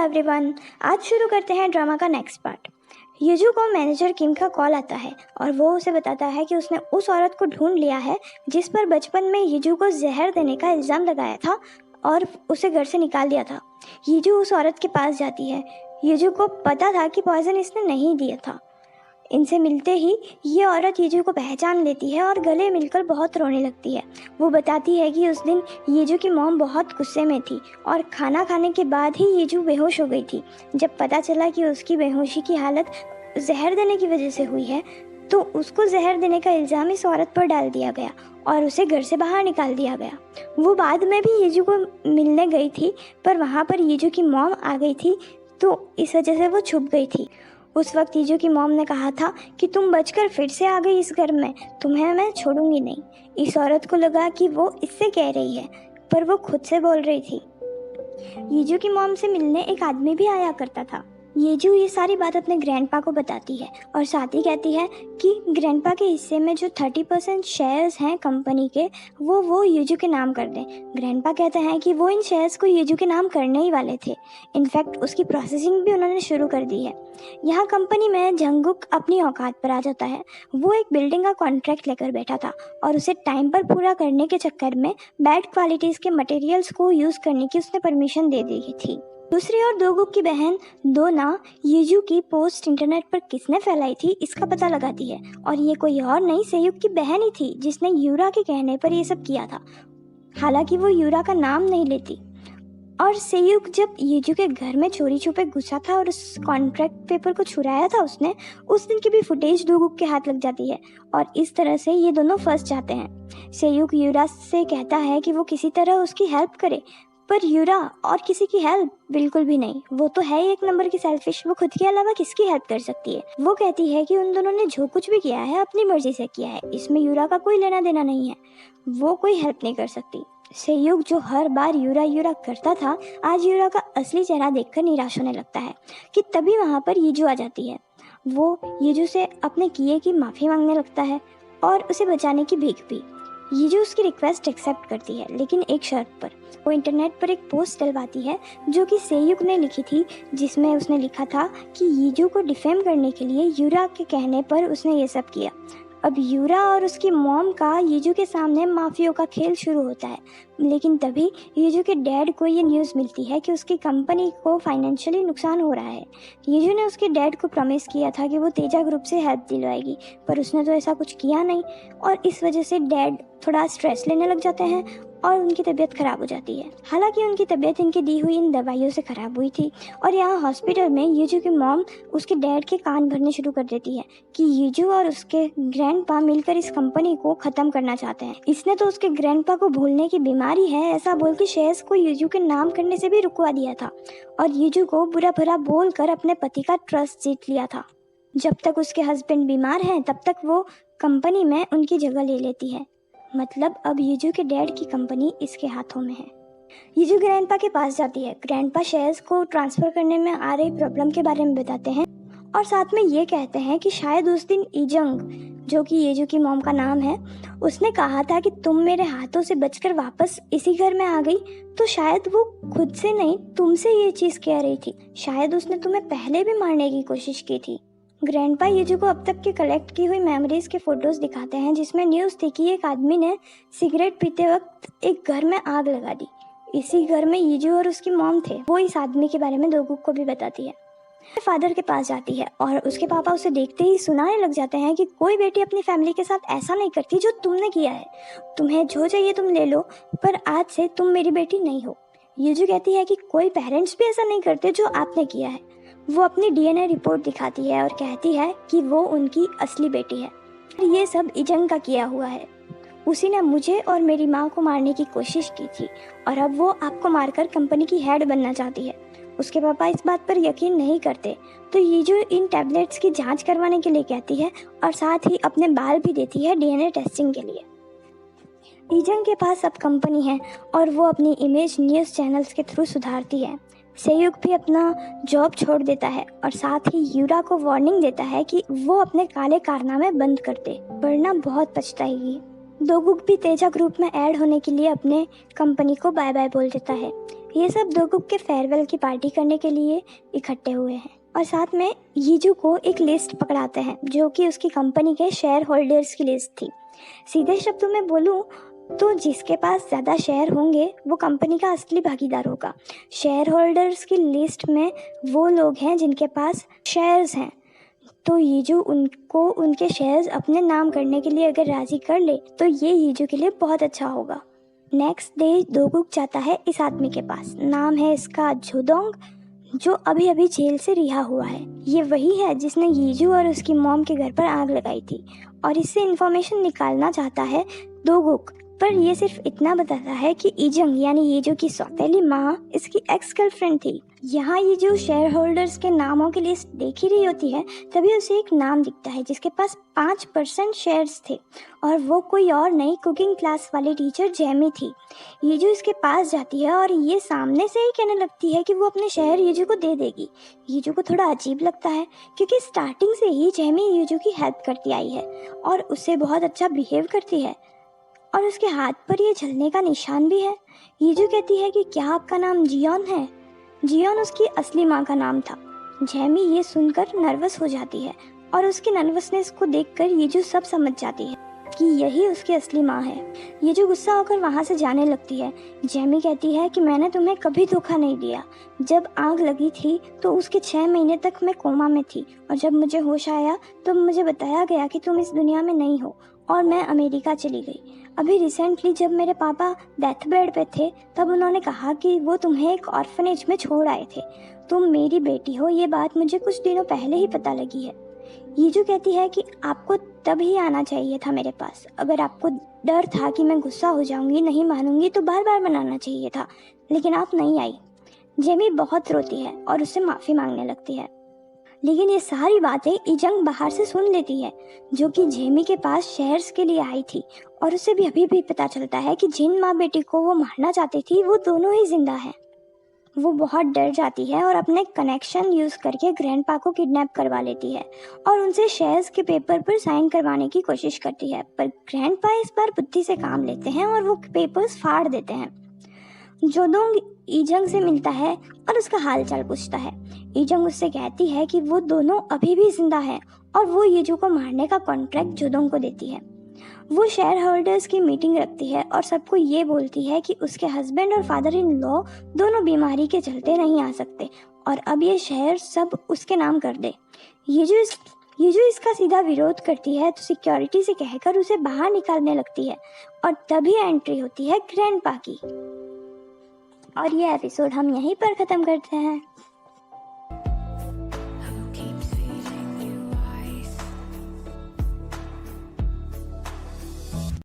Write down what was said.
Everyone, आज शुरू करते हैं ड्रामा का नेक्स्ट पार्ट। युजू को मैनेजर किम का कॉल आता है और वो उसे बताता है कि उसने उस औरत को ढूंढ लिया है जिस पर बचपन में युजू को जहर देने का इल्ज़ाम लगाया था और उसे घर से निकाल दिया था। युजू उस औरत के पास जाती है। युजू को पता था कि पॉइजन इसने नहीं दिया था। इनसे मिलते ही ये औरत यीजू को पहचान लेती है और गले मिलकर बहुत रोने लगती है। वो बताती है कि उस दिन यीजू की मॉम बहुत गुस्से में थी और खाना खाने के बाद ही यीजू बेहोश हो गई थी। जब पता चला कि उसकी बेहोशी की हालत जहर देने की वजह से हुई है तो उसको जहर देने का इल्ज़ाम इस औरत पर डाल दिया गया और उसे घर से बाहर निकाल दिया गया। वो बाद में भी यीजू को मिलने गई थी पर वहाँ पर यीजू की मॉम आ गई थी तो इस वजह से वो छुप गई थी। उस वक्त यीजू की मॉम ने कहा था कि तुम बचकर फिर से आ गई इस घर में, तुम्हें मैं छोड़ूंगी नहीं। इस औरत को लगा कि वो इससे कह रही है पर वो खुद से बोल रही थी। यीजू की मॉम से मिलने एक आदमी भी आया करता था। यीजू ये सारी बात अपने ग्रैंडपा को बताती है और साथ ही कहती है कि ग्रैंडपा के हिस्से में जो 30% शेयर्स हैं कंपनी के वो यीजू के नाम कर दें। ग्रैंडपा कहते हैं कि वो इन शेयर्स को यीजू के नाम करने ही वाले थे। इनफैक्ट उसकी प्रोसेसिंग भी उन्होंने शुरू कर दी है। यहाँ कंपनी में जंगकुक अपनी औकात पर आ जाता है। वो एक बिल्डिंग का कॉन्ट्रैक्ट लेकर बैठा था और उसे टाइम पर पूरा करने के चक्कर में बैड क्वालिटीज़ के मटेरियल्स को यूज़ करने की उसने परमिशन दे दी थी। दूसरी ओर दोगुक की बहन दोना यीजू की पोस्ट इंटरनेट पर किसने फैलाई थी इसका पता लगाती है और ये कोई और नहीं सेयुक की बहन ही थी जिसने यूरा के कहने पर ये सब किया था। हालांकि वो यूरा का नाम नहीं लेती। और सेयुक जब यीजू के घर में चोरी छुपे घुसा था और उस कॉन्ट्रैक्ट पेपर को छुड़ाया था उसने, उस दिन की भी फुटेज दोगुक के हाथ लग जाती है और इस तरह से ये दोनों फंस जाते हैं। सेयुक यूरा से कहता है कि वो किसी तरह उसकी हेल्प करे पर यूरा और किसी की हेल्प बिल्कुल भी नहीं। वो तो है ही एक नंबर की सेल्फिश, वो खुद के अलावा किसकी हेल्प कर सकती है। वो कहती है कि उन दोनों ने जो कुछ भी किया है अपनी मर्जी से किया है, इसमें यूरा का कोई लेना देना नहीं है, वो कोई हेल्प नहीं कर सकती। सेयुक जो हर बार यूरा यूरा करता था आज यूरा का असली चेहरा देखकर निराश होने लगता है कि तभी वहाँ पर यीजू आ जाती है। वो यीजू से अपने किए की माफ़ी मांगने लगता है और उसे बचाने की भीख भी। यीजू उसकी रिक्वेस्ट एक्सेप्ट करती है लेकिन एक शर्त पर। वो इंटरनेट पर एक पोस्ट डलवाती है जो कि सेयुक ने लिखी थी जिसमें उसने लिखा था कि यीजू को डिफेम करने के लिए यूरा के कहने पर उसने ये सब किया। अब यूरा और उसकी मॉम का यीजू के सामने माफियों का खेल शुरू होता है। लेकिन तभी यीजू के डैड को ये न्यूज़ मिलती है कि उसकी कंपनी को फाइनेंशियली नुकसान हो रहा है। यीजू ने उसके डैड को प्रॉमिस किया था कि वो तेजा ग्रुप से हेल्प दिलवाएगी पर उसने तो ऐसा कुछ किया नहीं और इस वजह से डैड थोड़ा स्ट्रेस लेने लग जाते हैं और उनकी तबीयत ख़राब हो जाती है। हालांकि उनकी तबीयत इनकी दी हुई इन दवाइयों से ख़राब हुई थी और यहाँ हॉस्पिटल में यीजू की मॉम उसके डैड के कान भरने शुरू कर देती है कि यीजू और उसके ग्रैंडपा मिलकर इस कंपनी को ख़त्म करना चाहते हैं। इसने तो उसके ग्रैंडपा को भूलने की बीमारी है ऐसा बोल के शेयर्स को यीजू के नाम करने से भी रुकवा दिया था और यीजू को बुरा भला बोल कर अपने पति का ट्रस्ट जीत लिया था। जब तक उसके हस्बैंड बीमार हैं तब तक वो कंपनी में उनकी जगह ले लेती है। मतलब अब यीजू के डैड की कंपनी इसके हाथों में है। यीजू ग्रैंडपा के पास जाती है। ग्रैंडपा शेयर्स को ट्रांसफ़र करने में आ रही प्रॉब्लम के बारे में बताते हैं और साथ में ये कहते हैं कि शायद उस दिन इजंग, जो कि यीजू की मॉम का नाम है, उसने कहा था कि तुम मेरे हाथों से बचकर वापस इसी घर में आ गई तो शायद वो खुद से नहीं तुमसे ये चीज़ कह रही थी। शायद उसने तुम्हें पहले भी मारने की कोशिश की थी। ग्रैंडपा यीजू को अब तक की कलेक्ट की हुई मेमोरीज के फोटोज दिखाते हैं जिसमें न्यूज़ थी कि एक आदमी ने सिगरेट पीते वक्त एक घर में आग लगा दी। इसी घर में यीजू और उसकी मॉम थे। वो इस आदमी के बारे में दोगुक को भी बताती है। फादर के पास जाती है और उसके पापा उसे देखते ही सुनाने लग जाते हैं कि कोई बेटी अपनी फैमिली के साथ ऐसा नहीं करती जो तुमने किया है। तुम्हें जो चाहिए तुम ले लो पर आज से तुम मेरी बेटी नहीं हो। यीजू कहती है कि कोई पेरेंट्स भी ऐसा नहीं करते जो आपने किया है। वो अपनी डीएनए रिपोर्ट दिखाती है और कहती है कि वो उनकी असली बेटी है। ये सब इजंग का किया हुआ है। उसी ने मुझे और मेरी माँ को मारने की कोशिश की थी और अब वो आपको मारकर कंपनी की हेड बनना चाहती है। उसके पापा इस बात पर यकीन नहीं करते तो यीजू इन टैबलेट्स की जांच करवाने के लिए कहती है और साथ ही अपने बाल भी देती है डीएनए टेस्टिंग के लिए। इजंग के पास अब कंपनी है और वो अपनी इमेज न्यूज़ चैनल्स के थ्रू सुधारती है। सेयुक भी अपना जॉब छोड़ देता है और साथ ही यूरा को वार्निंग देता है कि वो अपने काले कारनामे बंद कर दे वरना बहुत पछताएगी। दोगुक भी तेजा ग्रुप में ऐड होने के लिए अपने कंपनी को बाय बाय बोल देता है। ये सब दोगुक के फेयरवेल की पार्टी करने के लिए इकट्ठे हुए हैं और साथ में यीजू को एक लिस्ट पकड़ाते हैं जो कि उसकी कंपनी के शेयर होल्डर्स की लिस्ट थी। सीधे शब्दों में बोलूँ तो जिसके पास ज़्यादा शेयर होंगे वो कंपनी का असली भागीदार होगा। शेयर होल्डर्स की लिस्ट में वो लोग हैं जिनके पास शेयर्स हैं, तो यीजू उनको उनके शेयर्स अपने नाम करने के लिए अगर राज़ी कर ले तो ये यीजू के लिए बहुत अच्छा होगा। नेक्स्ट डे दोगुक जाता है इस आदमी के पास, नाम है इसका जोदोंग, जो अभी अभी जेल से रिहा हुआ है। ये वही है जिसने यीजू और उसकी मॉम के घर पर आग लगाई थी और इससे इन्फॉर्मेशन निकालना चाहता है दोगुक, पर ये सिर्फ इतना बताता है कि इजंग यानी यीजू की सौतेली माँ इसकी एक्स गर्लफ्रेंड थी। यहाँ यीजू शेयर होल्डर्स के नामों की लिस्ट देख ही रही होती है, तभी उसे एक नाम दिखता है जिसके पास 5% शेयर्स थे और वो कोई और नई कुकिंग क्लास वाली टीचर जेमी थी। यीजू इसके पास जाती है और ये सामने से ही कहने लगती है कि वो अपने शेयर यीजू को दे देगी। यीजू को थोड़ा अजीब लगता है क्योंकि स्टार्टिंग से ही जेमी यीजू की हेल्प करती आई है और उससे बहुत अच्छा बिहेव करती है और उसके हाथ पर ये जलने का निशान भी है। यीजू कहती है कि क्या आपका नाम जियोन है? जियोन उसकी असली माँ का नाम था। जेमी ये सुनकर नर्वस हो जाती है और उसकी नर्वसनेस को देखकर यीजू सब समझ जाती है कि यही उसकी असली माँ है। यीजू गुस्सा होकर वहाँ से जाने लगती है। जेमी कहती है कि मैंने तुम्हें कभी धोखा नहीं दिया। जब आग लगी थी तो उसके 6 महीने तक मैं कोमा में थी और जब मुझे होश आया तो मुझे बताया गया कि तुम इस दुनिया में नहीं हो और मैं अमेरिका चली गई। अभी रिसेंटली जब मेरे पापा डेथ बेड पे थे तब उन्होंने कहा कि वो तुम्हें एक ऑर्फनेज में छोड़ आए थे। तुम मेरी बेटी हो, ये बात मुझे कुछ दिनों पहले ही पता लगी है। यीजू कहती है कि आपको तब ही आना चाहिए था मेरे पास। अगर आपको डर था कि मैं गुस्सा हो जाऊंगी, नहीं मानूंगी, तो बार बार मनाना चाहिए था, लेकिन आप नहीं आई। जेमी बहुत रोती है और उससे माफ़ी मांगने लगती है, लेकिन ये सारी बातें इजंग बाहर से सुन लेती है जो कि जेमी के पास शेयर्स के लिए आई थी और उसे भी अभी भी पता चलता है कि जिन माँ बेटी को वो मारना चाहती थी वो दोनों ही जिंदा हैं। वो बहुत डर जाती है और अपने कनेक्शन यूज़ करके ग्रैंडपा को किडनैप करवा लेती है और उनसे शेयर्स के पेपर पर साइन करवाने की कोशिश करती है, पर ग्रैंडपा इस बार बुद्धि से काम लेते हैं और वो पेपर्स फाड़ देते हैं। जोदोंग इजंग से मिलता है और उसका हालचाल पूछता है। इजंग उससे कहती है कि वो दोनों अभी भी जिंदा हैं और वो यीजू को मारने का कॉन्ट्रैक्ट जोदोंग को देती है। वो शेयर होल्डर्स की मीटिंग रखती है और सबको ये बोलती है कि उसके हस्बैंड और फादर इन लॉ दोनों बीमारी के चलते नहीं आ सकते और अब ये शेयर सब उसके नाम कर दे। यीजू इसका सीधा विरोध करती है तो सिक्योरिटी से कहकर उसे बाहर निकालने लगती है और तभी एंट्री होती है ग्रैंडपा की। और ये एपिसोड हम यहीं पर ख़त्म करते हैं।